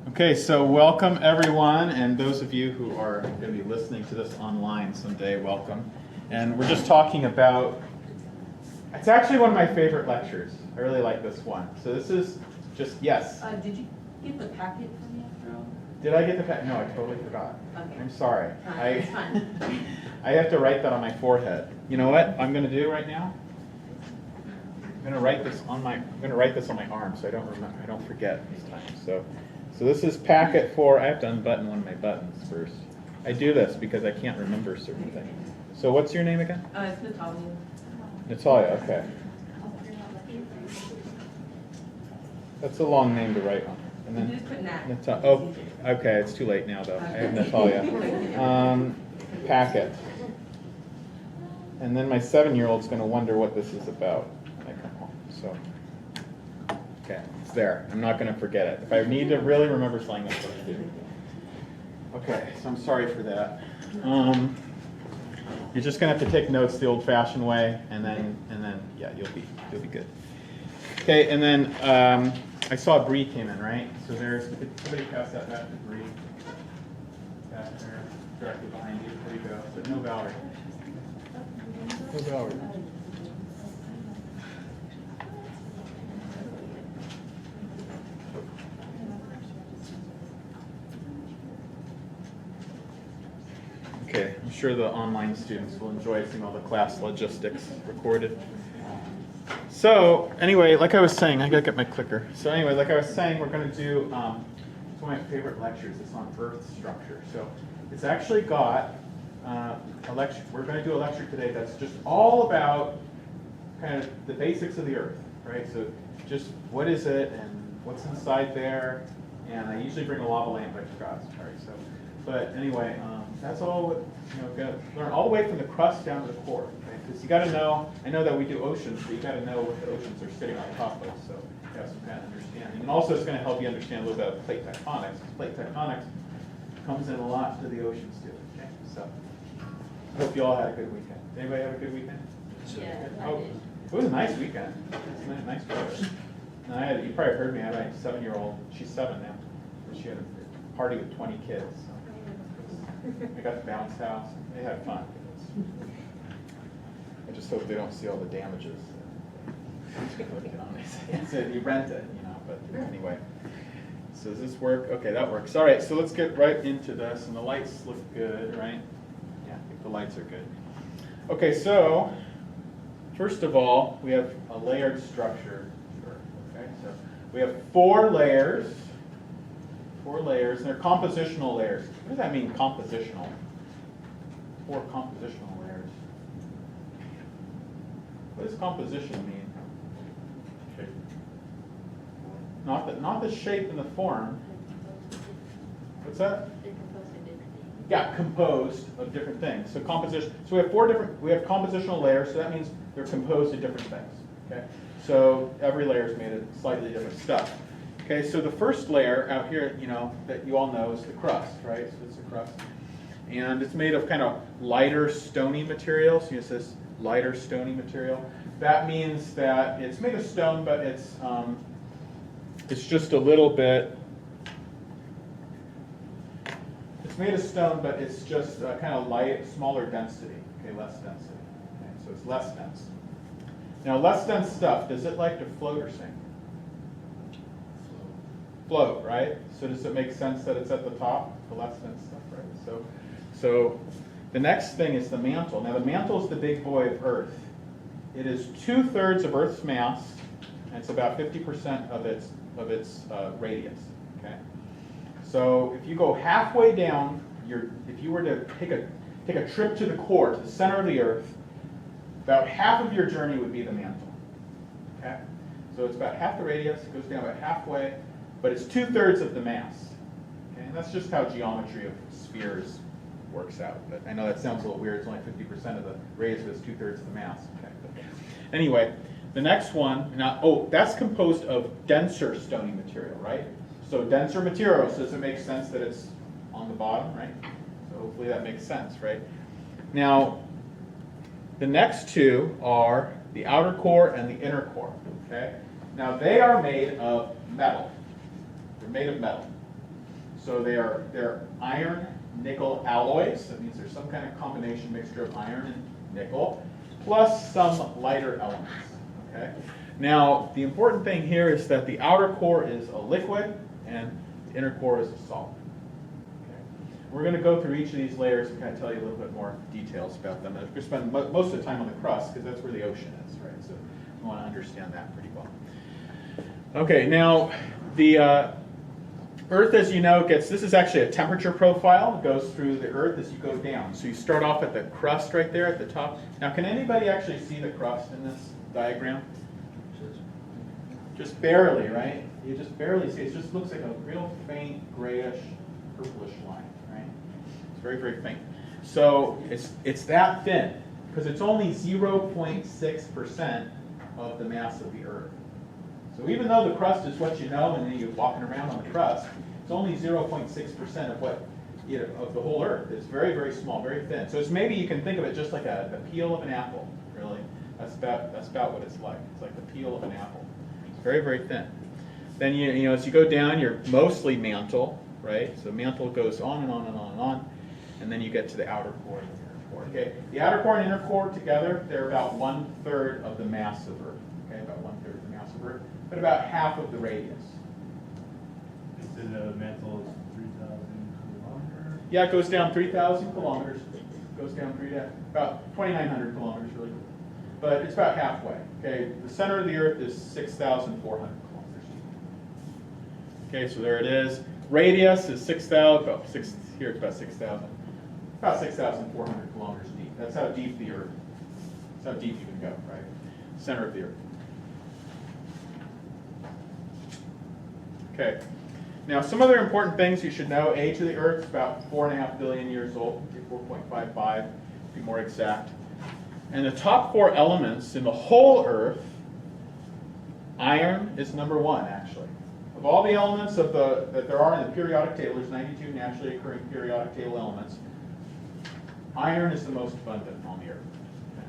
Okay, so welcome everyone, and those of you who are going to be listening to this online someday, welcome. And we're just talking about, it's actually one of my favorite lectures. I really like this one. So this is just, yes? Did you get the packet for me after all? Did I get the packet? No, I totally forgot. Okay. I'm sorry. It's fine. I have to write that on my forehead. You know what I'm going to do right now? I'm going to write this on my arm so I don't forget this time. So this is packet 4. I have to unbutton one of my buttons first. I do this because I can't remember certain things. So what's your name again? It's Natalia. Natalia, okay. That's a long name to write on. And then You just put Nat. Oh, okay, it's too late now though. I have Natalia. Packet. And then my 7-year-old's going to wonder what this is about when I come home. So, okay, it's there. I'm not going to forget it. If I need to really remember something, that's what I do. Okay, so I'm sorry for that. You're just going to have to take notes the old-fashioned way, and then yeah, you'll be good. Okay, and then I saw Bree came in, right? So there's, could somebody pass that back to Bree? Back there, directly behind you. There you go. So no Valerie. No Valerie. Okay, I'm sure the online students will enjoy seeing all the class logistics recorded. So anyway, like I was saying, I gotta get my clicker. So anyway, like I was saying, we're gonna do, it's one of my favorite lectures. It's on Earth structure. So it's actually got a lecture. We're gonna do a lecture today that's just all about kind of the basics of the Earth, right? So just what is it and what's inside there. And I usually bring a lava lamp, I forgot, sorry. So, but anyway, that's all what, gotta learn all the way from the crust down to the core. Because you got to know, I know that we do oceans, but you got to know what the oceans are sitting on top of, so you have some kind of understanding. And also it's going to help you understand a little bit of plate tectonics. Plate tectonics comes in a lot to the oceans too. Okay, so I hope you all had a good weekend. Anybody have a good weekend? Yeah, Oh, it was a nice weekend. It was nice weather. And you probably heard me. I have a 7-year-old. She's 7 now. And she had a party with 20 kids. So I got the bounce house. They had fun. I just hope they don't see all the damages. So you rent it, but anyway. So does this work? Okay, that works. All right, so let's get right into this. And the lights look good, right? Yeah, I think the lights are good. Okay, so first of all, we have a layered structure. Okay, so we have 4 layers. 4 layers, and they're compositional layers. What does that mean, compositional? 4 compositional layers. What does composition mean? Shape. Not the shape and the form. What's that? Yeah, composed of different things. So composition. So we have compositional layers. So that means they're composed of different things. Okay. So every layer is made of slightly different stuff. Okay. So the first layer out here, that you all know is the crust, right? So it's the crust, and it's made of kind of lighter stony material. So it says lighter stony material. That means that it's made of stone, but it's just a little bit. It's made of stone, but it's just kind of light, smaller density. Okay, less density. Okay, so it's less dense. Now, less dense stuff, does it like to float or sink? Float, right? So does it make sense that it's at the top, the less dense stuff, right? So the next thing is the mantle. Now, the mantle is the big boy of Earth. It is 2/3 of Earth's mass, and it's about 50% of its radius. Okay. So if you go halfway down, if you were to take a trip to the core, to the center of the Earth, about half of your journey would be the mantle. Okay. So it's about half the radius. It goes down about halfway, but it's 2/3 of the mass. Okay. And that's just how geometry of spheres works out. But I know that sounds a little weird. It's only 50% of the radius, but it's 2/3 of the mass. Okay. But anyway, the next one. Now, that's composed of denser stony material, right? So denser material. So does it make sense that it's on the bottom, right? So hopefully that makes sense, right? Now, the next 2 are the outer core and the inner core. Okay. Now they are made of metal. They're made of metal. So they're iron nickel alloys. That means there's some kind of combination mixture of iron and nickel, plus some lighter elements. Okay. Now the important thing here is that the outer core is a liquid and the inner core is a solid. Okay. We're going to go through each of these layers and kind of tell you a little bit more details about them. And we're going to spend most of the time on the crust because that's where the ocean is, right? So we want to understand that pretty well. Okay, now the Earth, as you know, this is actually a temperature profile. It goes through the Earth as you go down. So you start off at the crust right there at the top. Now, can anybody actually see the crust in this diagram? Just barely, right? You just barely see it. It just looks like a real faint grayish purplish line, right? It's very, very faint. So it's that thin because it's only 0.6% of the mass of the Earth. So even though the crust is what you know, and then you're walking around on the crust, it's only 0.6% of what of the whole Earth. It's very, very small, very thin. So it's maybe you can think of it just like the peel of an apple. Really, that's about what it's like. It's like the peel of an apple. It's very, very thin. Then you know as you go down, you're mostly mantle, right? So mantle goes on and on and on and on, and then you get to the outer core and the inner core. Okay, the outer core and inner core together, they're about 1/3 of the mass of Earth. Okay, about 1/3 of the mass of Earth. But about half of the radius. You said the mantle is 3,000 kilometers? Yeah, it goes down 3,000 kilometers. Goes down about 2,900 kilometers, really. But it's about halfway. Okay, the center of the Earth is 6,400 kilometers. Okay, so there it is. Radius is 6,000. Oh, here it's about 6,000. About 6,400 kilometers deep. That's how deep the Earth. That's how deep you can go, right? Center of the Earth. Okay. Now, some other important things you should know. Age of the Earth is about 4.5 billion years old, 4.55 to be more exact. And the top 4 elements in the whole Earth, iron is number 1, actually. Of all the elements that there are in the periodic table, there's 92 naturally occurring periodic table elements. Iron is the most abundant on the Earth. Okay.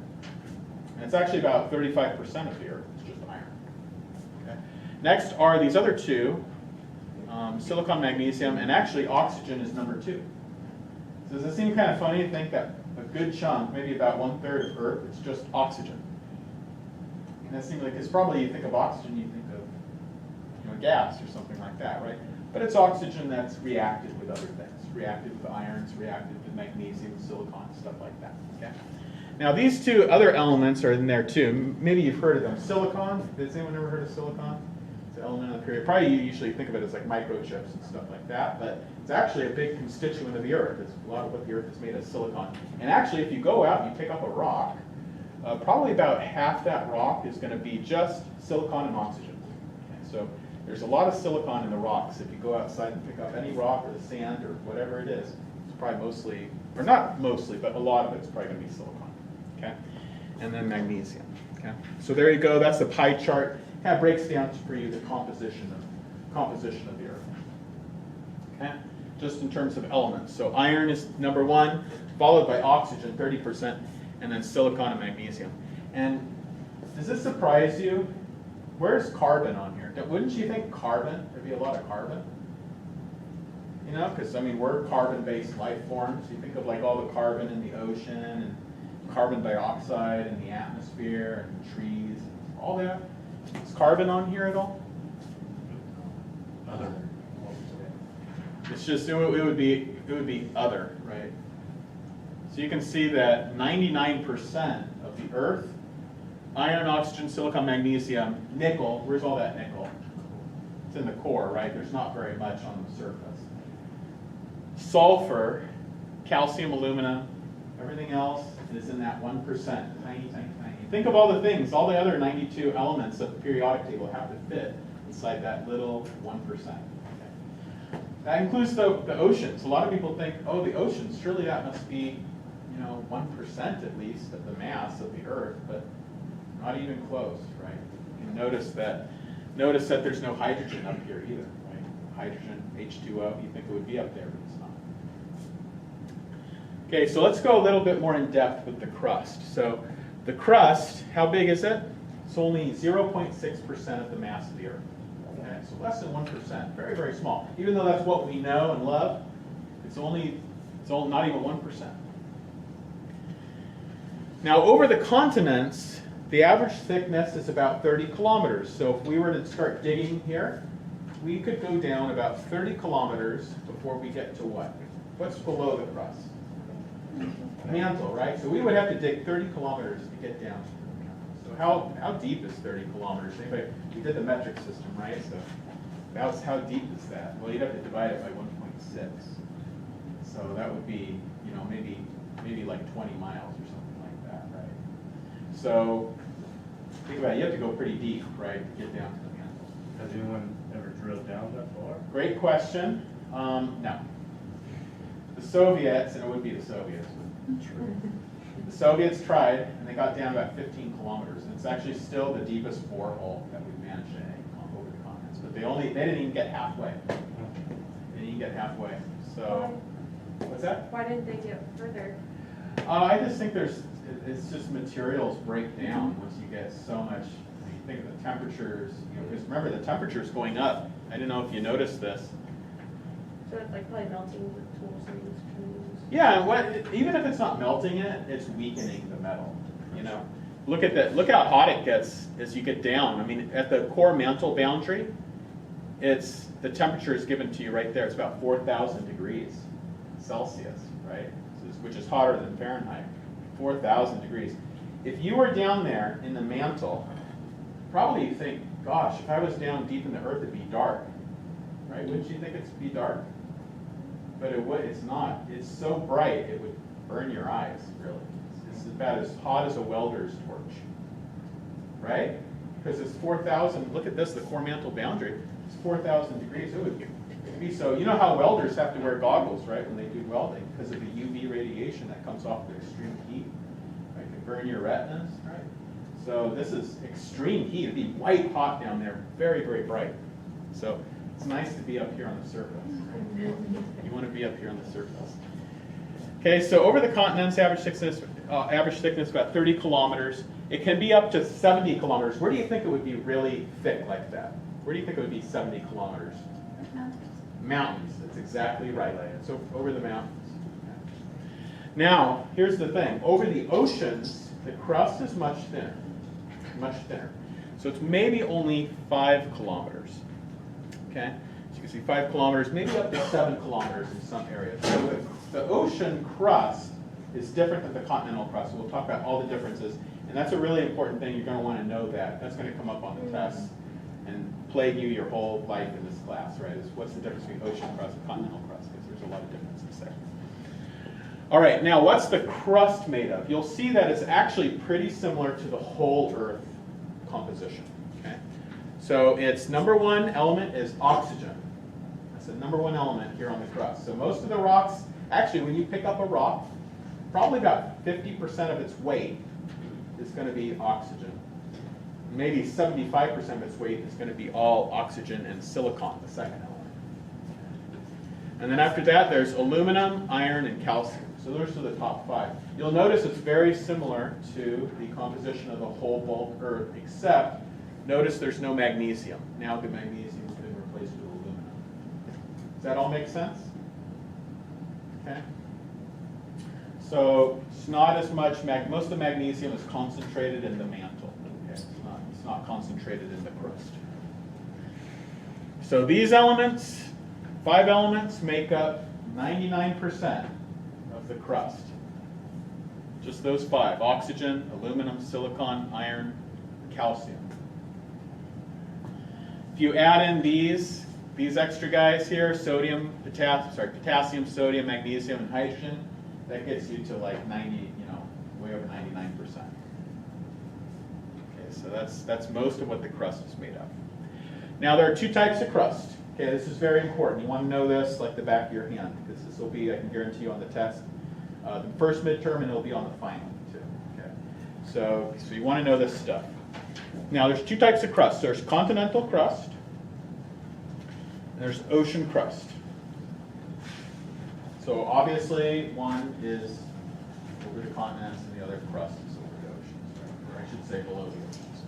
And it's actually about 35% of the Earth is just iron. Okay. Next are these other two. Silicon, magnesium, and actually oxygen is number 2. So does it seem kind of funny to think that a good chunk, maybe about 1/3 of Earth, it's just oxygen? And that seems like it's probably, you think of oxygen, you think of gas or something like that, right? But it's oxygen that's reacted with other things, reacted with irons, reacted with magnesium, silicon, stuff like that. Okay. Now these two other elements are in there too. Maybe you've heard of them. Silicon. Has anyone ever heard of silicon? Element of the period. Probably you usually think of it as like microchips and stuff like that, but it's actually a big constituent of the Earth. It's a lot of what the Earth is made of, silicon. And actually, if you go out and you pick up a rock, probably about half that rock is going to be just silicon and oxygen. Okay, so there's a lot of silicon in the rocks. If you go outside and pick up any rock or the sand or whatever it is, it's probably mostly, or not mostly, but a lot of it's probably going to be silicon. Okay, and then magnesium. Okay, so there you go. That's the pie chart. Kind of breaks down for you the composition of the Earth. Okay, just in terms of elements. So iron is number 1, followed by oxygen, 30%, and then silicon and magnesium. And does this surprise you? Where's carbon on here? Wouldn't you think carbon? There'd be a lot of carbon. You know, because I mean we're carbon-based life forms. You think of like all the carbon in the ocean and carbon dioxide in the atmosphere and trees, all that. Is carbon on here at all? Other. It's just it would be other, right? So you can see that 99% of the Earth, iron, oxygen, silicon, magnesium, nickel. Where's all that nickel? It's in the core, right? There's not very much on the surface. Sulfur, calcium, aluminum, everything else is in that 1%. Tiny, tiny, tiny. Think of all the things, all the other 92 elements of the periodic table have to fit inside that little 1%. Okay. That includes the oceans. A lot of people think, oh, the oceans, surely that must be, 1% at least of the mass of the Earth, but not even close, right? You can notice that there's no hydrogen up here either, right? Hydrogen, H2O, you think it would be up there, but it's not. Okay, so let's go a little bit more in depth with the crust. So the crust, how big is it? It's only 0.6% of the mass of the Earth. Okay, so less than 1%, very, very small. Even though that's what we know and love, it's not even 1%. Now, over the continents, the average thickness is about 30 kilometers. So if we were to start digging here, we could go down about 30 kilometers before we get to what? What's below the crust? Mantle, right? So we would have to dig 30 kilometers to get down to the mantle. So how deep is 30 kilometers? Anybody? We did the metric system, right? So how deep is that? Well, you'd have to divide it by 1.6. So that would be, maybe like 20 miles or something like that, right? So think about it, you have to go pretty deep, right, to get down to the mantle. Has anyone ever drilled down that far? Great question. No. The Soviets, and it would be the Soviets, but the Soviets tried, and they got down about 15 kilometers, and it's actually still the deepest borehole that we've managed to dig over the continents. But they didn't even get halfway. They didn't even get halfway. So, what's that? Why didn't they get further? I just think it's just materials break down once you get so much. You think of the temperatures, because remember the temperature's going up. I don't know if you noticed this. So it's like probably melting the tools and these tools. Yeah, even if it's not melting it, it's weakening the metal. Look at that. Look how hot it gets as you get down. I mean, at the core mantle boundary, the temperature is given to you right there. It's about 4,000 degrees Celsius, right? Which is hotter than Fahrenheit. 4,000 degrees. If you were down there in the mantle, probably you think, gosh, if I was down deep in the earth, it'd be dark, right? Wouldn't you think it'd be dark? But it's not. It's so bright, it would burn your eyes, really. It's about as hot as a welder's torch, right? Because it's 4,000, look at this, the core mantle boundary, it's 4,000 degrees. It would be so, you know how welders have to wear goggles, right, when they do welding, because of the UV radiation that comes off the extreme heat, right? It can burn your retinas, right? So this is extreme heat. It'd be white hot down there, very, very bright. So it's nice to be up here on the surface. You want to be up here on the surface. Okay, so over the continents, average thickness about 30 kilometers. It can be up to 70 kilometers. Where do you think it would be really thick like that? Where do you think it would be 70 kilometers? Mountains. That's exactly right. So over the mountains. Now, here's the thing. Over the oceans, the crust is much thinner. Much thinner. So it's maybe only 5 kilometers. Okay? So you can see 5 kilometers, maybe up to 7 kilometers in some areas. So the ocean crust is different than the continental crust. So we'll talk about all the differences. And that's a really important thing. You're going to want to know that. That's going to come up on the test and plague you your whole life in this class, right? Is what's the difference between ocean crust and continental crust? Because there's a lot of differences there. All right, now what's the crust made of? You'll see that it's actually pretty similar to the whole Earth composition. Okay? So its number one element is oxygen. That's the number one element here on the crust. So most of the rocks, actually when you pick up a rock, probably about 50% of its weight is going to be oxygen. Maybe 75% of its weight is going to be all oxygen and silicon, the second element. And then after that, there's aluminum, iron, and calcium. So those are the top 5. You'll notice it's very similar to the composition of the whole bulk Earth, except notice there's no magnesium. Now the magnesium has been replaced with aluminum. Does that all make sense? Okay. So it's not as much, most of the magnesium is concentrated in the mantle. Okay? It's not concentrated in the crust. So these elements, 5 elements, make up 99% of the crust. Just those 5, oxygen, aluminum, silicon, iron, calcium. If you add in these extra guys here, potassium, sodium, magnesium, and hydrogen, that gets you to like 90, way over 99%. Okay, so that's most of what the crust is made of. Now there are 2 types of crust. Okay, this is very important. You want to know this like the back of your hand, because this will be, I can guarantee you, on the test, the first midterm, and it'll be on the final too. Okay, so you want to know this stuff. Now there's 2 types of crust. There's continental crust, and there's ocean crust. So obviously one is over the continents, and the other crust is over the oceans, right? Or I should say below the oceans.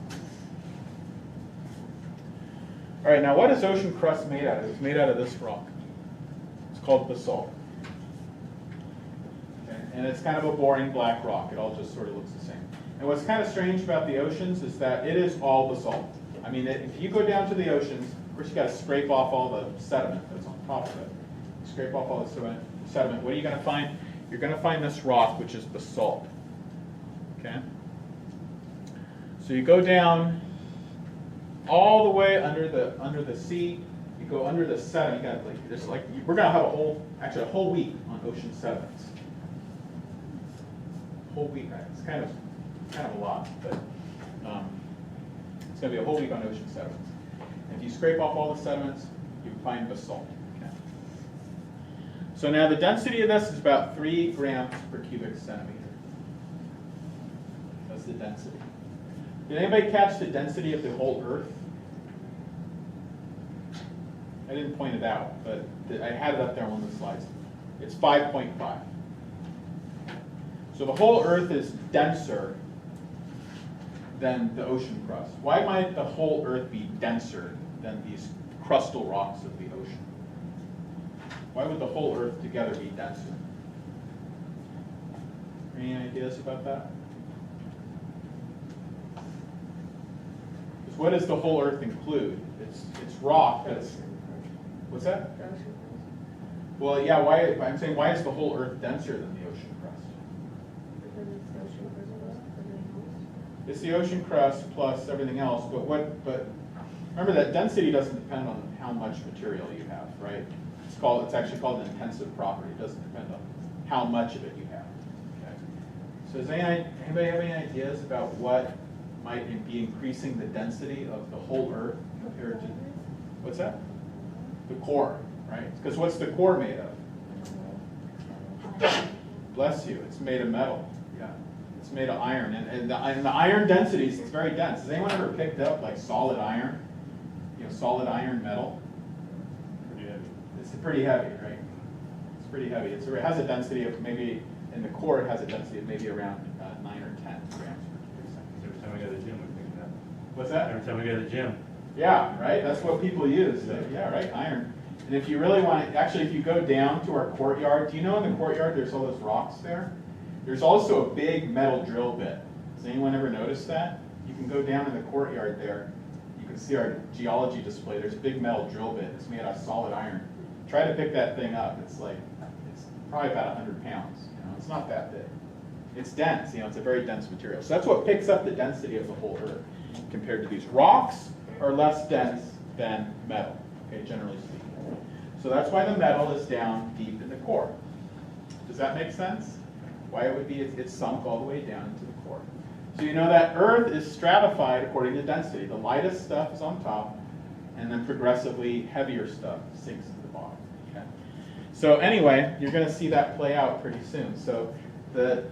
All right, now what is ocean crust made out of? It's made out of this rock. It's called basalt. Okay, and it's kind of a boring black rock. It all just sort of looks the same. And what's kind of strange about the oceans is that it is all basalt. I mean, if you go down to the oceans, of course you got to scrape off all the sediment that's on top of it. You scrape off all the sediment. What are you going to find? You're going to find this rock, which is basalt. Okay. So you go down all the way under the sea. You go under the sediment. You got like there's like we're going to have a whole week on ocean sediments. Whole week. It's kind of a lot, but it's going to be a whole week on ocean sediments. And if you scrape off all the sediments, you find basalt. Okay. So now the density of this is about 3 grams per cubic centimeter. That's the density. Did anybody catch the density of the whole Earth? I didn't point it out, but I had it up there on one of the slides. It's 5.5. So the whole Earth is denser than the ocean crust. Why might the whole Earth be denser than these crustal rocks of the ocean? Why would the whole Earth together be denser? Any ideas about that? Because what does the whole Earth include? It's rock. What's that? Well, yeah. I'm saying why is the whole Earth denser than the ocean crust? Because it's the ocean crust plus everything else. It's the ocean crust plus everything else. But remember that density doesn't depend on how much material you have, right? It's actually called an intensive property. It doesn't depend on how much of it you have. Okay. So does anybody have any ideas about what might be increasing the density of the whole Earth compared to what's that? The core, right? Because what's the core made of? Bless you. It's made of metal. Yeah. It's made of iron, and the iron densities, it's very dense. Has anyone ever picked up like solid iron? Solid iron metal. Pretty heavy. It's pretty heavy, right? It's pretty heavy. It has a density of maybe, in the core it has a density of maybe around 9 or 10 grams per cubic centimeter. Every time we go to the gym, we think that. What's that? Every time we go to the gym. Yeah, right? That's what people use. Yeah, right? Iron. And if you really want to, actually if you go down to our courtyard, do you know in the courtyard there's all those rocks there? There's also a big metal drill bit. Has anyone ever noticed that? You can go down in the courtyard there. You can see our geology display. There's a big metal drill bit. It's made out of solid iron. Try to pick that thing up. It's probably about 100 pounds. It's not that big. It's dense. It's a very dense material. So that's what picks up the density of the whole Earth compared to these. Rocks are less dense than metal, okay, generally speaking. So that's why the metal is down deep in the core. Does that make sense? Why it would be it's sunk all the way down into the core. So you know that Earth is stratified according to density. The lightest stuff is on top, and then progressively heavier stuff sinks to the bottom. Okay? So anyway, you're going to see that play out pretty soon. So the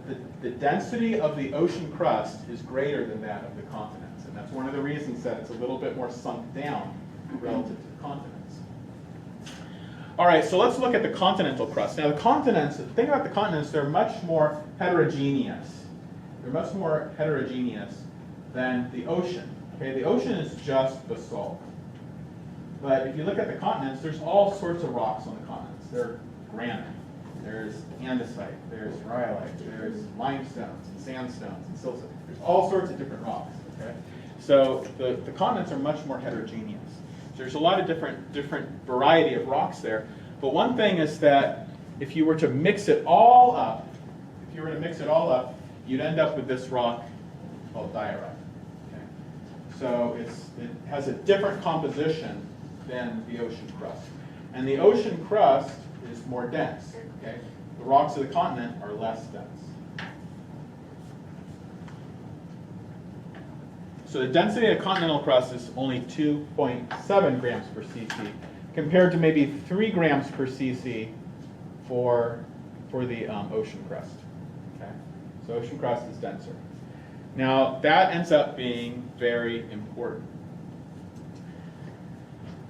density of the ocean crust is greater than that of the continents, and that's one of the reasons that it's a little bit more sunk down relative to the continents. All right, so let's look at the continental crust. Now the continents, the thing about the continents, they're much more heterogeneous. They're much more heterogeneous than the ocean. Okay, the ocean is just basalt. But if you look at the continents, there's all sorts of rocks on the continents. There's granite, there's andesite, there's rhyolite, there's limestones and sandstones and silicites. There's all sorts of different rocks. Okay, so the continents are much more heterogeneous. There's a lot of different variety of rocks there. But one thing is that if you were to mix it all up, you'd end up with this rock called diorite. Okay? So it has a different composition than the ocean crust. And the ocean crust is more dense. Okay? The rocks of the continent are less dense. So the density of the continental crust is only 2.7 grams per cc, compared to maybe 3 grams per cc for the ocean crust. Okay? So ocean crust is denser. Now that ends up being very important.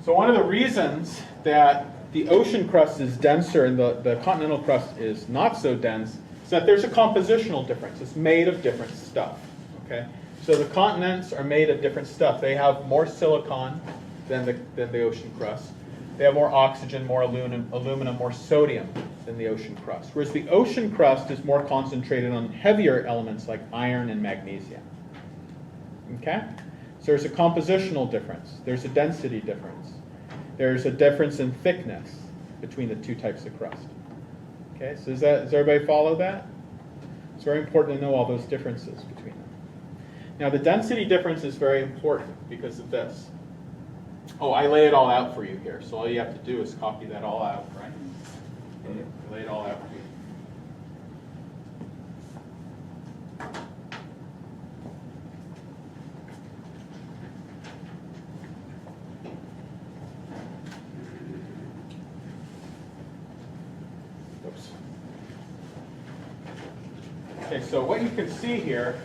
So one of the reasons that the ocean crust is denser and the continental crust is not so dense is that there's a compositional difference. It's made of different stuff. Okay? So the continents are made of different stuff. They have more silicon than the ocean crust. They have more oxygen, more aluminum, more sodium than the ocean crust. Whereas the ocean crust is more concentrated on heavier elements like iron and magnesium. Okay? So there's a compositional difference. There's a density difference. There's a difference in thickness between the two types of crust. Okay, so does everybody follow that? It's very important to know all those differences between them. Now the density difference is very important because of this. Oh, I lay it all out for you here, so all you have to do is copy that all out, right? Okay, lay it all out for you. Oops. Okay, so what you can see here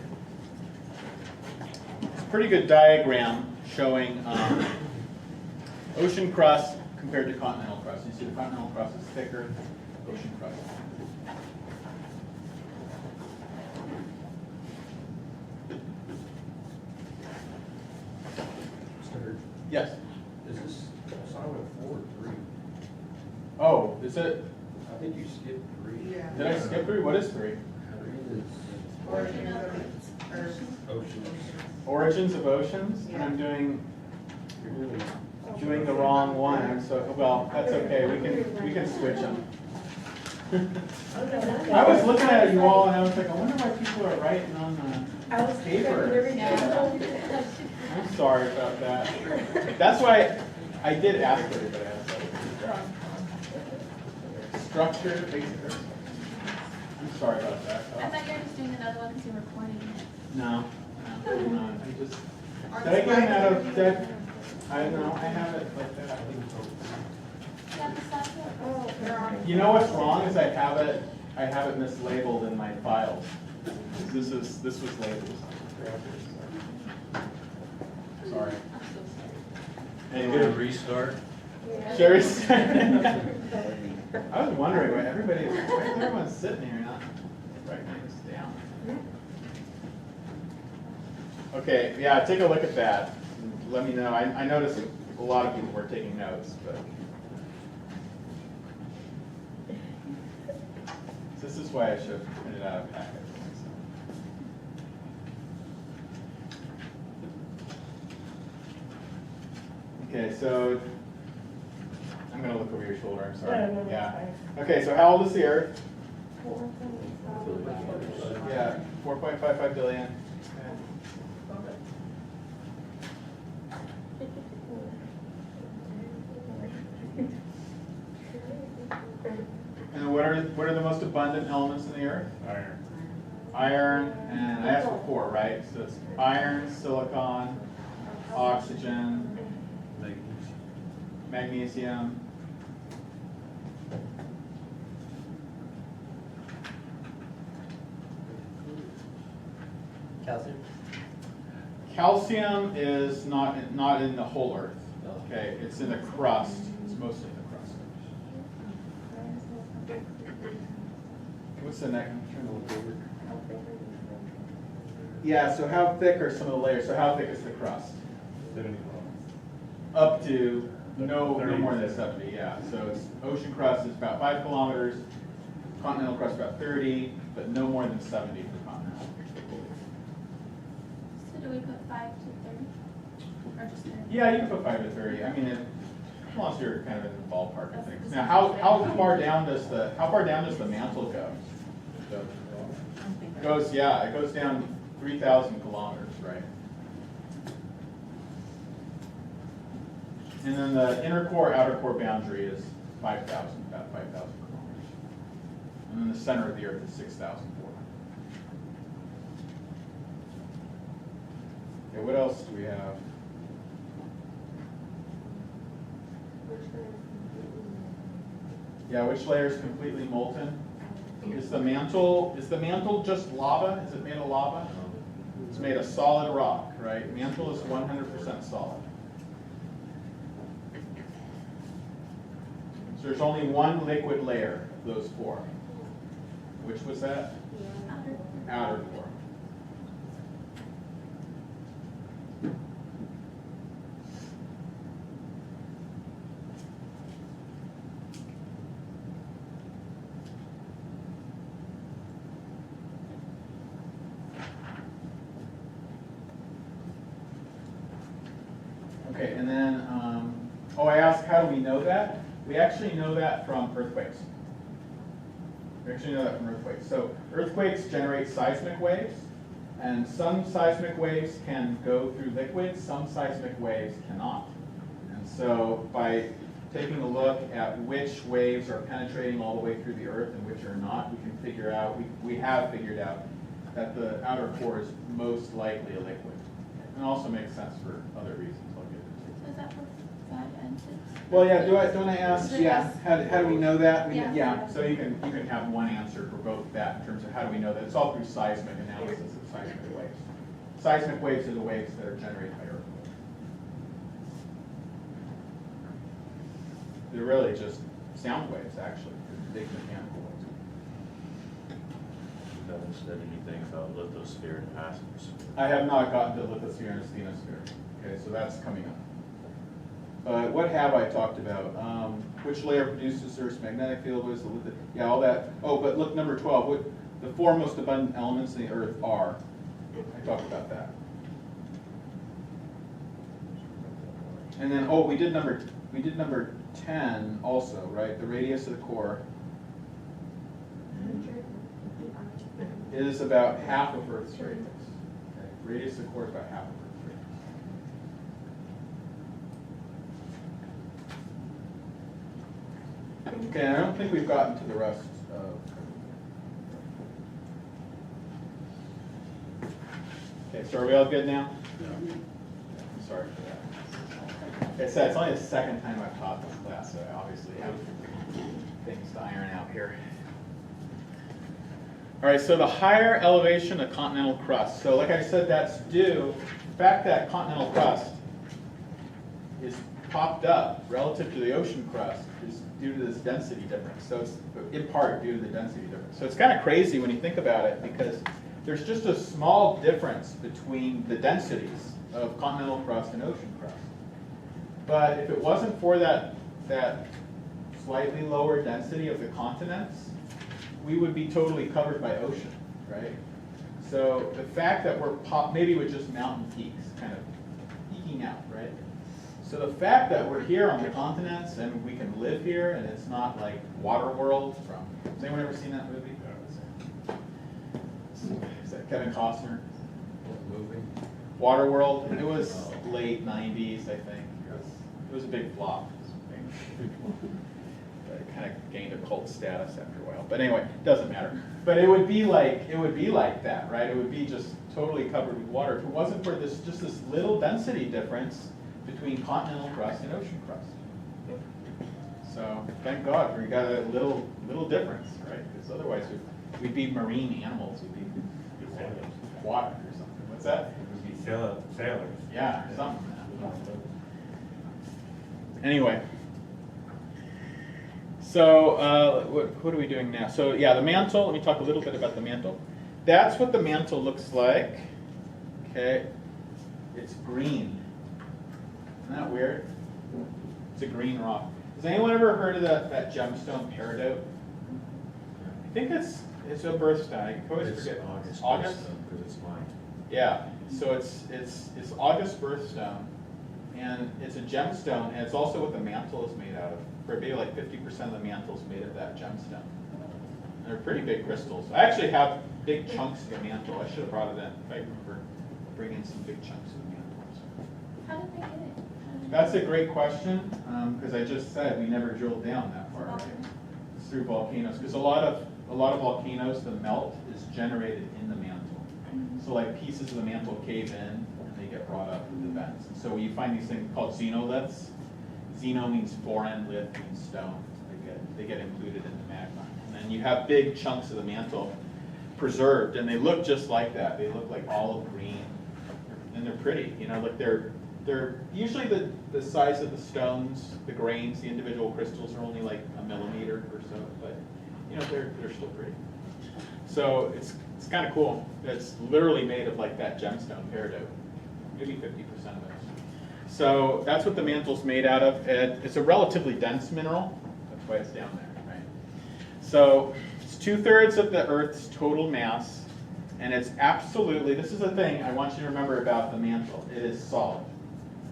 is a pretty good diagram showing ocean crust compared to continental crust. You see the continental crust is thicker, ocean crust. Sir, Yes. is this assignment 4 or 3? Oh, is it? I think you skipped 3. Yeah. Did I skip 3? What is 3? 3 is Origin of Earth. oceans. Origins of oceans. And I'm doing the wrong one. I'm so well. That's okay. We can switch them. I was looking at you all and I was like, I wonder why people are writing on the paper. I'm sorry about that. That's why I did ask everybody. I was like, structure, basic. I'm sorry about that. I thought you were just doing another one because you were recording it. No, I'm not. I just did I get them out of that? I don't know. I have it like that. You have the software? Oh, they're on. You know what's wrong is I have it mislabeled in my files. This was labeled. Sorry. I'm so sorry. And Get a restart. Sherry. I was wondering why everyone's sitting here not writing this down. Okay, yeah, take a look at that. Let me know. I noticed a lot of people were taking notes, but this is why I should have printed out a packet. Okay, so I'm going to look over your shoulder. I'm sorry. No, that's Yeah. fine. Okay, so how old is the Earth? Yeah, 4.55 billion. Okay. And what are the most abundant elements in the Earth? Iron. Iron, and I asked before, right? So it's iron, silicon, oxygen, magnesium. Calcium? Calcium is not in the whole Earth. Okay, it's in the crust. It's mostly in the crust. What's the next? I'm trying to look over. Yeah. So how thick are some of the layers? So how thick is the crust? 70 Up to no 30. more than 70. Yeah. So it's ocean crust is about 5 kilometers. Continental crust about 30, but no more than 70 for continental. So do we put 5 to 30? Or just 30? Yeah, you can put 5 to 30. I mean, as long as you're kind of in the ballpark of things. Now, how far down does the mantle go? It goes down 3,000 kilometers, right? And then the inner core, outer core boundary is 5,000, about 5,000 kilometers. And then the center of the Earth is 6,400. Okay, what else do we have? Yeah, which layer is completely molten? Is the mantle just lava? Is it made of lava? It's made of solid rock, right? Mantle is 100% solid. So there's only one liquid layer of those 4. Which was that? Outer core. and then, oh, I asked how do we know that? We actually know that from earthquakes. We actually know that from earthquakes. So earthquakes generate seismic waves, and some seismic waves can go through liquids, some seismic waves cannot. And so by taking a look at which waves are penetrating all the way through the earth and which are not, we can figure out, we have figured out that the outer core is most likely a liquid. And also makes sense for other reasons I'll get into. So is that for 5 and 6? Well, yeah, don't I ask, yeah, how do we know that? Yeah. Yeah, so you can have one answer for both that in terms of how do we know that. It's all through seismic analysis of seismic waves. Seismic waves are the waves that are generated by earthquakes. They're really just sound waves, actually, big mechanical waves. You haven't said anything about lithosphere and astrosphere. I have not gotten to lithosphere and asthenosphere. Okay, so that's coming up. What have I talked about? Which layer produces Earth's magnetic field? What is the litho? Yeah, all that. Oh, but look, number 12. What the 4 most abundant elements in the Earth are? I talked about that. And then, oh, we did number 10 also, right? The radius of the core is about half of Earth's radius. Okay. Radius of the core is about half of Earth's radius. Okay, I don't think we've gotten to the rest of. Okay, so are we all good now? Yeah. I'm sorry for that. Like I said, it's only the second time I've taught this class, so I obviously have things to iron out here. All right, so the higher elevation of continental crust. So like I said, that's due, the fact that continental crust is popped up relative to the ocean crust is due to this density difference. So it's in part due to the density difference. So it's kind of crazy when you think about it because there's just a small difference between the densities of continental crust and ocean crust. But if it wasn't for that slightly lower density of the continents, we would be totally covered by ocean, right? So the fact that we're maybe with just mountain peaks kind of eking out, right? So the fact that we're here on the continents and we can live here and it's not like Waterworld from, has anyone ever seen that movie? Is that Kevin Costner? Moving. Waterworld. It was late 90s, I think. It was a big flop. It kind of gained a cult status after a while. But anyway, it doesn't matter. But it would be like that, right? It would be just totally covered with water if it wasn't for this little density difference between continental crust and ocean crust. So thank God we got a little difference, right? Because otherwise we'd be marine animals. We'd be aquatic or something. What's that? We'd be sailors. Yeah, something. Anyway, so what are we doing now? So yeah, the mantle, let me talk a little bit about the mantle. That's what the mantle looks like. Okay, it's green. Isn't that weird? It's a green rock. Has anyone ever heard of that gemstone peridot? I think it's a birthstone. I always forget. August? Because it's mine. Yeah, so it's August birthstone, and it's a gemstone, and it's also what the mantle is made out of. For maybe like 50% of the mantle is made of that gemstone. And they're pretty big crystals. I actually have big chunks of the mantle. I should have brought it in if I remember bringing some big chunks of the mantle. How did they get it? That's a great question, because I just said we never drilled down that far. Right? It's through volcanoes, because a lot of volcanoes, the melt is generated in the mantle. So like pieces of the mantle cave in and they get brought up with the vents. And so you find these things called xenoliths. Xeno means foreign, lith means stone. They get included in the magma. And then you have big chunks of the mantle preserved, and they look just like that. They look like olive green, and they're pretty. You know, like they're usually the size of the stones, the grains, the individual crystals are only like a millimeter or so, but you know they're still pretty. So it's kind of cool. It's literally made of like that gemstone peridot, maybe 50% of it. So that's what the mantle's made out of. It's a relatively dense mineral. That's why it's down there, right? So it's 2/3 of the Earth's total mass, and it's absolutely, this is the thing I want you to remember about the mantle. It is solid.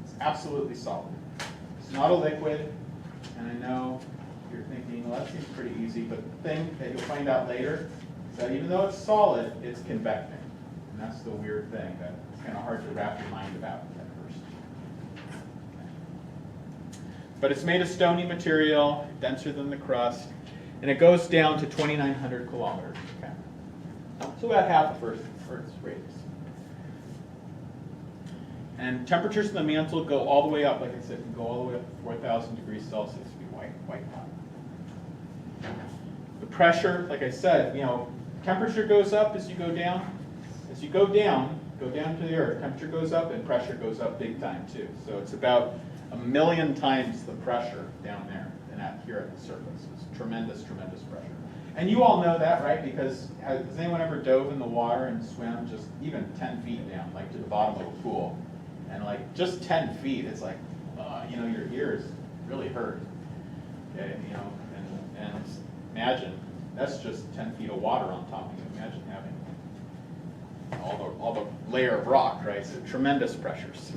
It's absolutely solid. It's not a liquid, and I know you're thinking, well, that seems pretty easy, but the thing that you'll find out later is that even though it's solid, it's convecting. And that's the weird thing that it's kind of hard to wrap your mind about at first. But it's made of stony material, denser than the crust, and it goes down to 2,900 kilometers. Okay. So about half of Earth's radius. And temperatures in the mantle go all the way up, like I said, can go all the way up to 4,000 degrees Celsius to be white hot. The pressure, like I said, temperature goes up as you go down. As you go down to the Earth, temperature goes up and pressure goes up big time too. So it's about 1,000,000 times the pressure down there than here at the surface. It's tremendous, tremendous pressure. And you all know that, right? Because has anyone ever dove in the water and swam just even 10 feet down, like to the bottom of a pool? And like just 10 feet, it's like, your ears really hurt. Okay, and imagine, that's just 10 feet of water on top of you. Imagine having all the layer of rock, right? So tremendous pressures.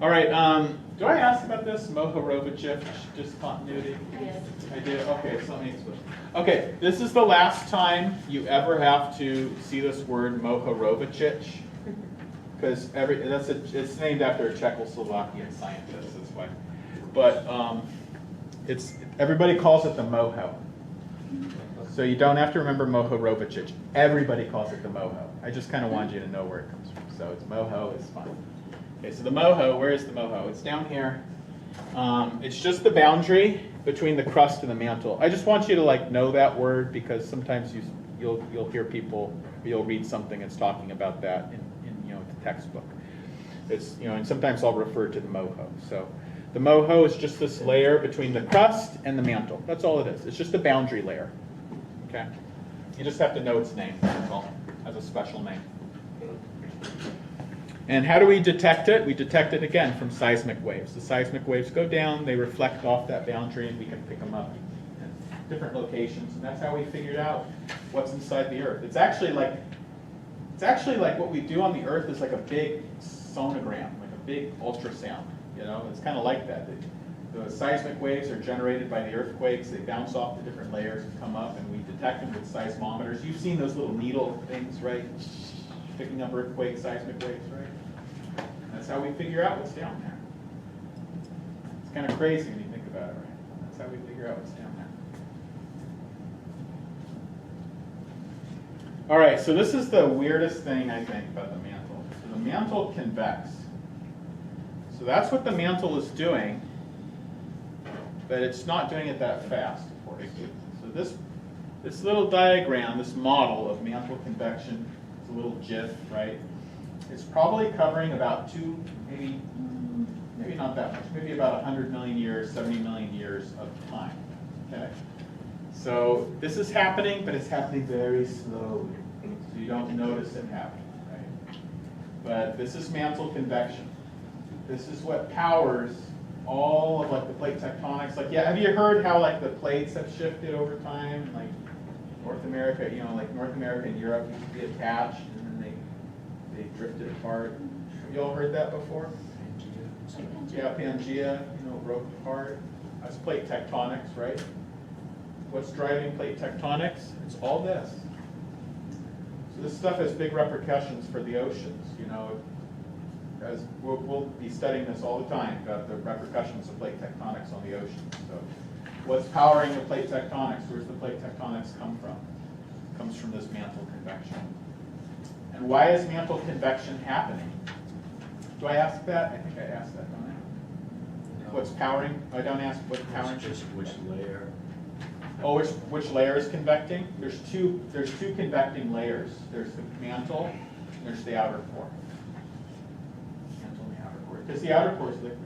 All right, do I ask about this? Mohorovičić, just continuity? Yes. I do? Okay, so let me explain. Okay, this is the last time you ever have to see this word Mohorovičić, because it's named after a Czechoslovakian scientist, that's why. But everybody calls it the Moho. So you don't have to remember Mohorovičić. Everybody calls it the Moho. I just kind of wanted you to know where it comes from. So it's Moho, it's fine. Okay, so the Moho, where is the Moho? It's down here. It's just the boundary between the crust and the mantle. I just want you to know that word because sometimes you'll hear people, you'll read something that's talking about that in the textbook. It's and sometimes I'll refer to the Moho. So the Moho is just this layer between the crust and the mantle. That's all it is. It's just a boundary layer. Okay, you just have to know its name. That's all. It has a special name. And how do we detect it? We detect it, again, from seismic waves. The seismic waves go down, they reflect off that boundary, and we can pick them up in different locations. And that's how we figured out what's inside the Earth. It's actually like what we do on the Earth is like a big sonogram, like a big ultrasound. It's kind of like that. The seismic waves are generated by the earthquakes. They bounce off the different layers and come up, and we detect them with seismometers. You've seen those little needle things, right? Picking up earthquake, seismic waves, right? That's how we figure out what's down there. It's kind of crazy when you think about it, right? That's how we figure out what's down there. All right, so this is the weirdest thing, I think, about the mantle. So the mantle convects. So that's what the mantle is doing, but it's not doing it that fast, of course. So this little diagram, this model of mantle convection, it's a little GIF, right? It's probably covering about maybe not that much, maybe about 100 million years, 70 million years of time, okay? So this is happening, but it's happening very slowly, so you don't notice it happening, right? But this is mantle convection. This is what powers all of the plate tectonics. Have you heard how the plates have shifted over time? North America, North America and Europe used to be attached, and then they drifted apart. Have you all heard that before? Yeah, Pangea, broke apart. That's plate tectonics, right? What's driving plate tectonics? It's all this. So this stuff has big repercussions for the oceans. As we'll be studying this all the time about the repercussions of plate tectonics on the ocean. So what's powering the plate tectonics? Where's the plate tectonics come from? It comes from this mantle convection. And why is mantle convection happening? Do I ask that? I think I asked that, don't I? What's powering? I don't ask what's powering. Just which layer? Oh, which layer is convecting? There's two convecting layers. There's the mantle, and there's the outer core. Mantle and the outer core. Because the outer core is liquid.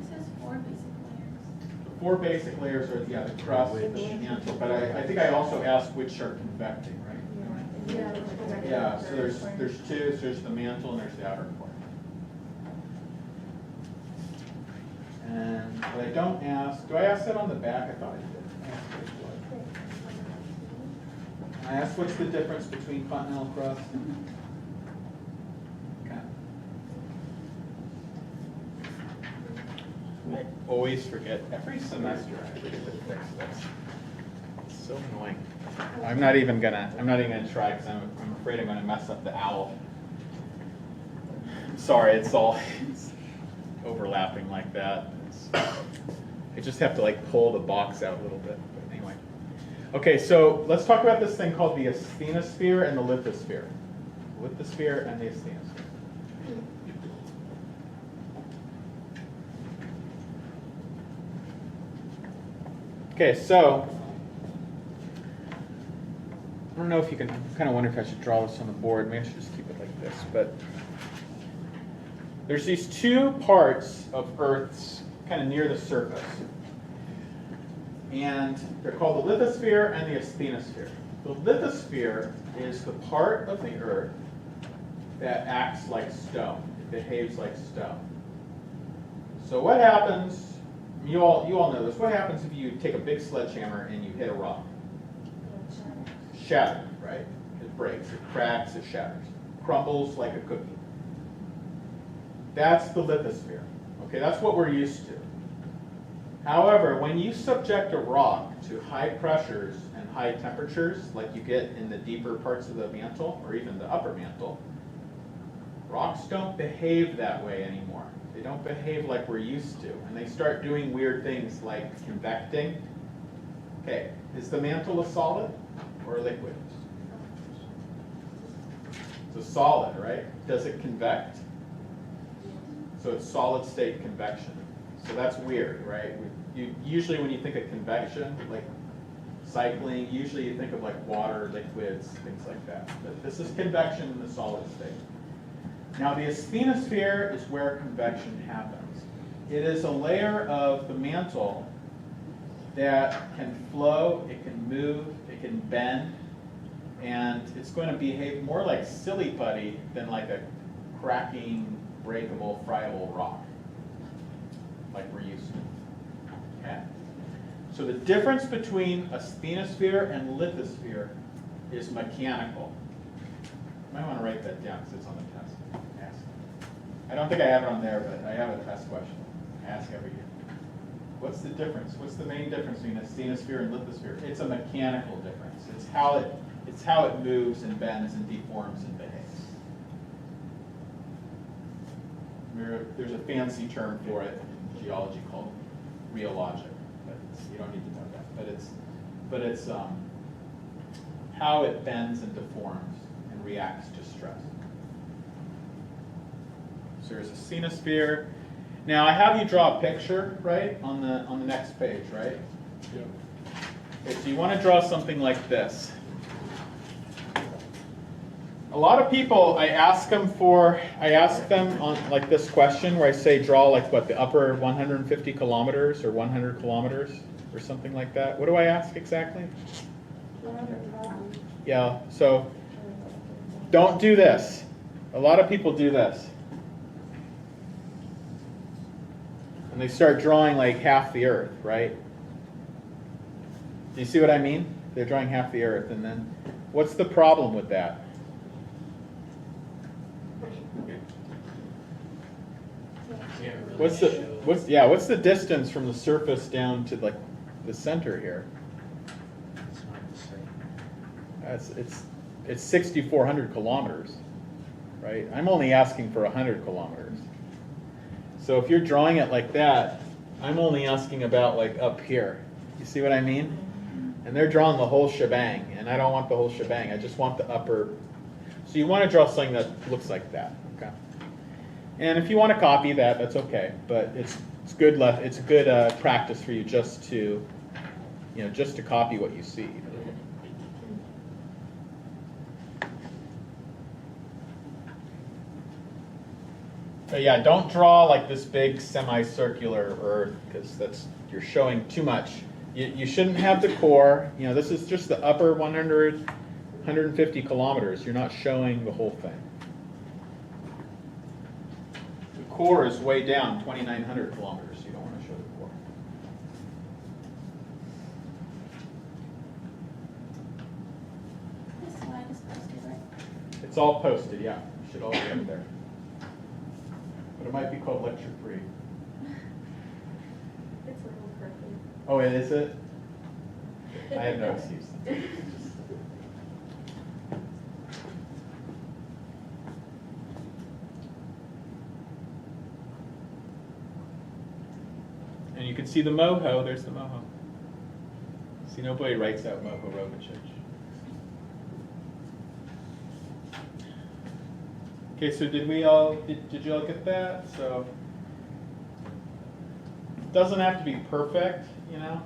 It says 4 basic layers. The 4 basic layers are the crust, the mantle. But I think I also asked which are convecting, right? Yeah. So there's two. So there's the mantle and there's the outer core. And but I don't ask. Do I ask that on the back? I thought I did. I asked what's the difference between continental crust. Okay. always forget, every semester I forget to fix this. It's so annoying. I'm not even gonna try because I'm afraid I'm gonna mess up the owl. Sorry, it's overlapping like that. I just have to like pull the box out a little bit, but anyway. Okay, so let's talk about this thing called the asthenosphere and the lithosphere. Lithosphere and the asthenosphere. Okay, so I don't know if you can, I'm kind of wondering if I should draw this on the board. Maybe I should just keep it like this. But there's these two parts of Earth's kind of near the surface. And they're called the lithosphere and the asthenosphere. The lithosphere is the part of the Earth that acts like stone. It behaves like stone. So what happens, you all know this, what happens if you take a big sledgehammer and you hit a rock? Shatter, right? It breaks, it cracks, it shatters. Crumbles like a cookie. That's the lithosphere. Okay, that's what we're used to. However, when you subject a rock to high pressures and high temperatures, like you get in the deeper parts of the mantle, or even the upper mantle, rocks don't behave that way anymore. They don't behave like we're used to. And they start doing weird things like convecting. Okay, is the mantle a solid or a liquid? It's a solid, right? Does it convect? So it's solid state convection. So that's weird, right? Usually when you think of convection, like cycling, usually you think of like water, liquids, things like that. But this is convection in the solid state. Now the asthenosphere is where convection happens. It is a layer of the mantle that can flow, it can move, it can bend, and it's going to behave more like silly putty than like a cracking, breakable, friable rock, like we're used to. Okay? So the difference between asthenosphere and lithosphere is mechanical. You might want to write that down because it's on the test. Ask. I don't think I have it on there, but I have a test question. I ask every year. What's the difference? What's the main difference between asthenosphere and lithosphere? It's a mechanical difference. It's how it moves and bends and deforms and behaves. There's a fancy term for it in geology called rheologic, but you don't need to know that. But it's how it bends and deforms and reacts to stress. So there's a asthenosphere. Now I have you draw a picture, right, on the next page, right? Okay, so you want to draw something like this. A lot of people, I ask them on like this question where I say draw like what, the upper 150 kilometers or 100 kilometers or something like that. What do I ask exactly? Yeah, so don't do this. A lot of people do this. And they start drawing like half the Earth, right? Do you see what I mean? They're drawing half the Earth, and then what's the problem with that? What's the distance from the surface down to like the center here? It's not the same. It's 6,400 kilometers, right? I'm only asking for 100 kilometers. So if you're drawing it like that, I'm only asking about like up here. You see what I mean? And they're drawing the whole shebang, and I don't want the whole shebang. I just want the upper. So you want to draw something that looks like that, okay? And if you want to copy that, that's okay. But it's good practice for you just to copy what you see. But yeah, don't draw like this big semicircular Earth because you're showing too much. You shouldn't have the core. This is just the upper 150 kilometers. You're not showing the whole thing. The core is way down, 2,900 kilometers. You don't want to show the core. This slide is posted, right? It's all posted, yeah. It should all be up there. But it might be called lecture 3. correctly. Oh, it is it? I have no excuse. And you can see the moho, there's the moho. See, nobody writes out moho Robichich. Okay, so did you all get that? So, it doesn't have to be perfect, you know,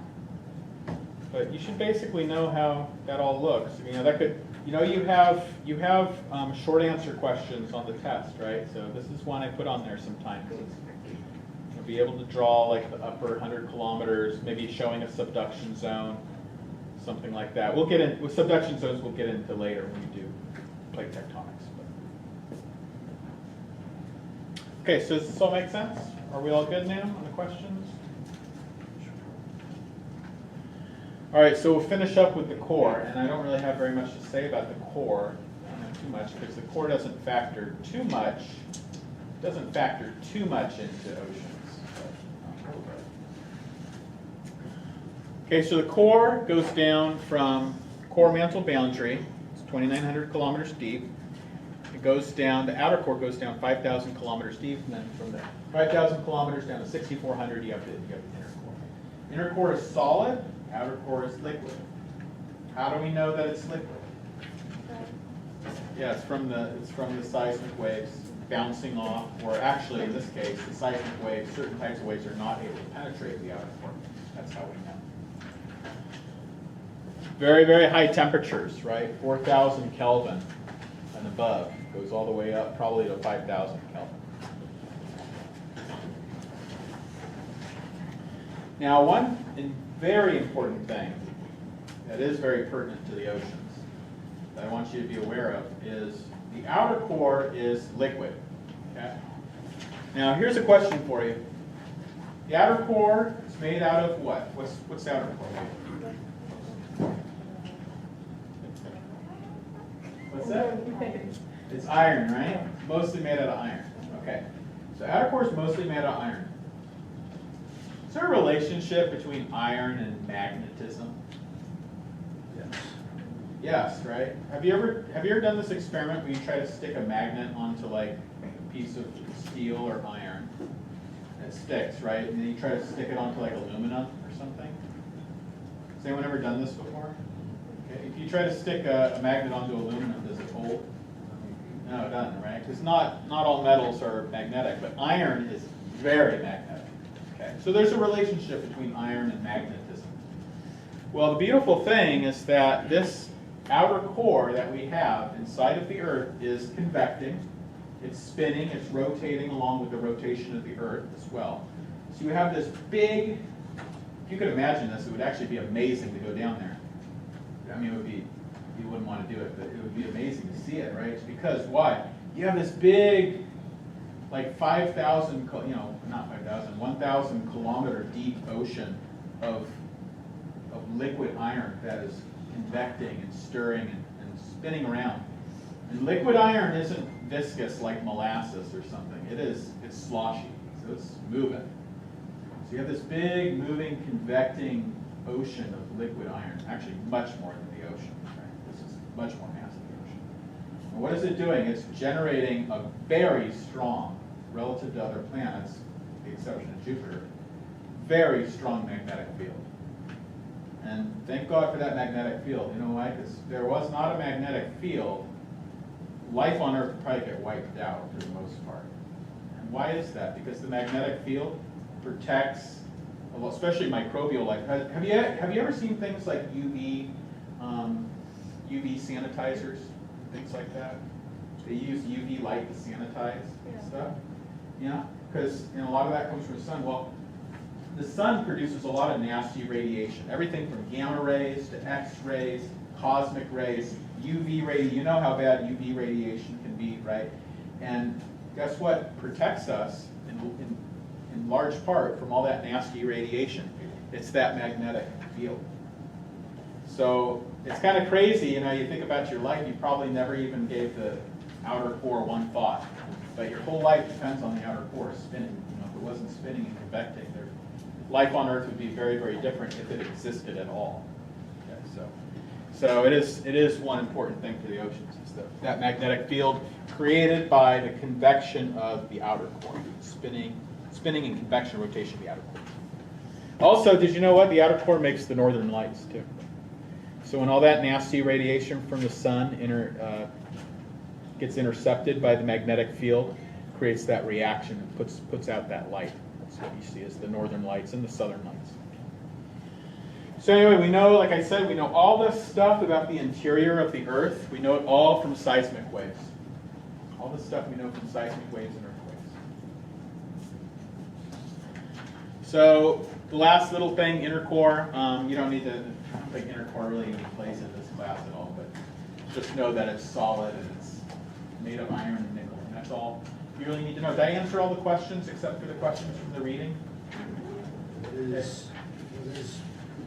but you should basically know how that all looks. You know, that could, you know, you have short answer questions on the test, right? So this is one I put on there sometimes. You'll be able to draw like the upper 100 kilometers, maybe showing a subduction zone, something like that. We'll get in with subduction zones. We'll get into later when we do plate tectonics. Okay, so does this all make sense? Are we all good now on the questions? All right, so we'll finish up with the core, and I don't really have very much to say about the core, not too much, because the core doesn't factor too much into oceans. Okay, so the core goes down from core mantle boundary. It's 2,900 kilometers deep. It goes down, the outer core goes down 5,000 kilometers deep, and then from the 5,000 kilometers down to 6,400, you have the inner core. Inner core is solid, outer core is liquid. How do we know that it's liquid? Yeah, it's from the seismic waves bouncing off, or actually in this case, the seismic waves, certain types of waves are not able to penetrate the outer core. That's how we know. Very, very high temperatures, right? 4,000 Kelvin and above. Goes all the way up probably to 5,000 Kelvin. Now, one very important thing that is very pertinent to the oceans that I want you to be aware of is the outer core is liquid. Okay? Now, here's a question for you. The outer core is made out of what? What's the outer core made of? What's that? It's iron, right? Mostly made out of iron. Okay. So outer core is mostly made out of iron. Is there a relationship between iron and magnetism? Yes. Yes, right? Have you ever done this experiment where you try to stick a magnet onto like a piece of steel or iron? And it sticks, right? And then you try to stick it onto like aluminum or something? Has anyone ever done this before? Okay. If you try to stick a magnet onto aluminum, does it hold? No, it doesn't, right? Because not all metals are magnetic, but iron is very magnetic. Okay, so there's a relationship between iron and magnetism. Well, the beautiful thing is that this outer core that we have inside of the Earth is convecting. It's spinning, it's rotating along with the rotation of the Earth as well. So you have this big, if you could imagine this, it would actually be amazing to go down there. I mean, it would be, you wouldn't want to do it, but it would be amazing to see it, right? It's because, why? You have this big, like 5,000, not 5,000, 1,000 kilometer deep ocean of liquid iron that is convecting and stirring and spinning around. And liquid iron isn't viscous like molasses or something. It's sloshy, so it's moving. So you have this big, moving, convecting ocean of liquid iron, actually much more than the ocean. Right? This is much more massive than the ocean. And what is it doing? It's generating a very strong, relative to other planets, with the exception of Jupiter, very strong magnetic field. And thank God for that magnetic field. You know why? Because if there was not a magnetic field, life on Earth would probably get wiped out for the most part. And why is that? Because the magnetic field protects, well, especially microbial life. Have you ever seen things like UV sanitizers, things like that? They use UV light to sanitize stuff. Yeah, because a lot of that comes from the sun. Well, the sun produces a lot of nasty radiation. Everything from gamma rays to X-rays, cosmic rays, UV radiation. You know how bad UV radiation can be, right? And guess what protects us in large part from all that nasty radiation? It's that magnetic field. So it's kind of crazy, you think about your life, you probably never even gave the outer core one thought. But your whole life depends on the outer core spinning. If it wasn't spinning and convecting, life on Earth would be very, very different if it existed at all. Okay, so it is one important thing for the oceans, is that magnetic field created by the convection of the outer core, spinning and convection rotation of the outer core. Also, did you know what? The outer core makes the northern lights too. So when all that nasty radiation from the sun gets intercepted by the magnetic field, creates that reaction and puts out that light. That's what you see as the northern lights and the southern lights. So anyway, we know, like I said, we know all this stuff about the interior of the Earth. We know it all from seismic waves. All this stuff we know from seismic waves and earthquakes. So the last little thing, inner core. You don't need to, I don't think inner core really even plays in this class at all, but just know that it's solid and it's made of iron and nickel, and that's all you really need to know. Did I answer all the questions except for the questions from the reading? What is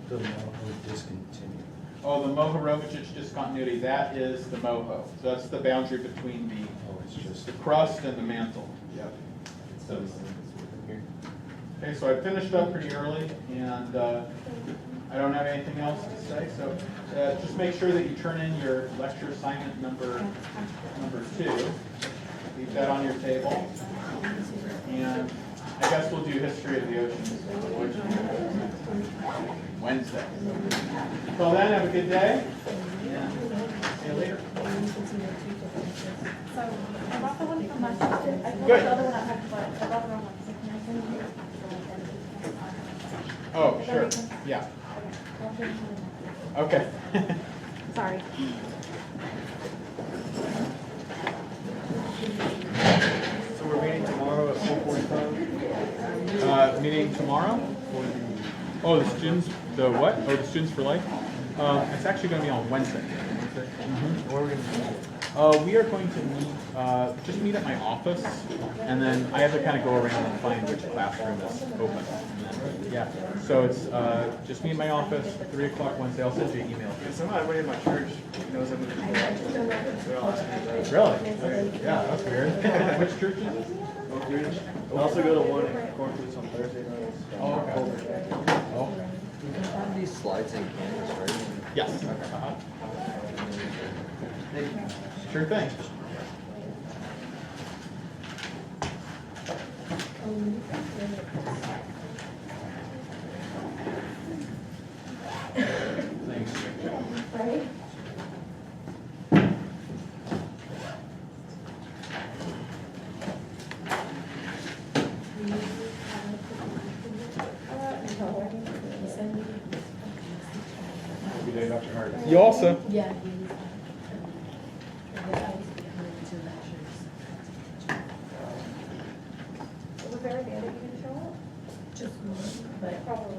the Moho discontinued? Oh, the Mohorovicic discontinuity, that is the Moho. So that's the boundary between Oh, it's just. the crust and the mantle. Yep. So, Okay, so I finished up pretty early, and I don't have anything else to say. So just make sure that you turn in your lecture assignment number 2. Leave that on your table. And I guess we'll do history of the oceans Wednesday. Until then, have a good day. And see you later. So, I brought the one from last year. I told Good. the other one I had, but I brought the wrong one. So can I send you? Oh, sure. Yeah. Okay. Sorry. So we're meeting tomorrow at 4:45? Meeting tomorrow? Oh, the students, the what? Oh, the Students for Life? It's actually going to be on Wednesday. Where are we going to meet? We are going to meet, just meet at my office, and then I have to kind of go around and find which classroom is open. And then, yeah, so it's just meet at my office, 3 o'clock Wednesday. I'll send you an email. Somehow everybody in my church knows I'm going to They're all asking me Really? Yeah, that's weird. Which church is this? Oak Ridge. I also go to one in Corpus on Thursday nights. Oh, okay. Oh, You can have these slides in Canvas, right? yes. Sure thing. Thanks. Good day, Dr. Hart. You also. Yeah. Was there a day that you didn't show up? Just one, but Probably.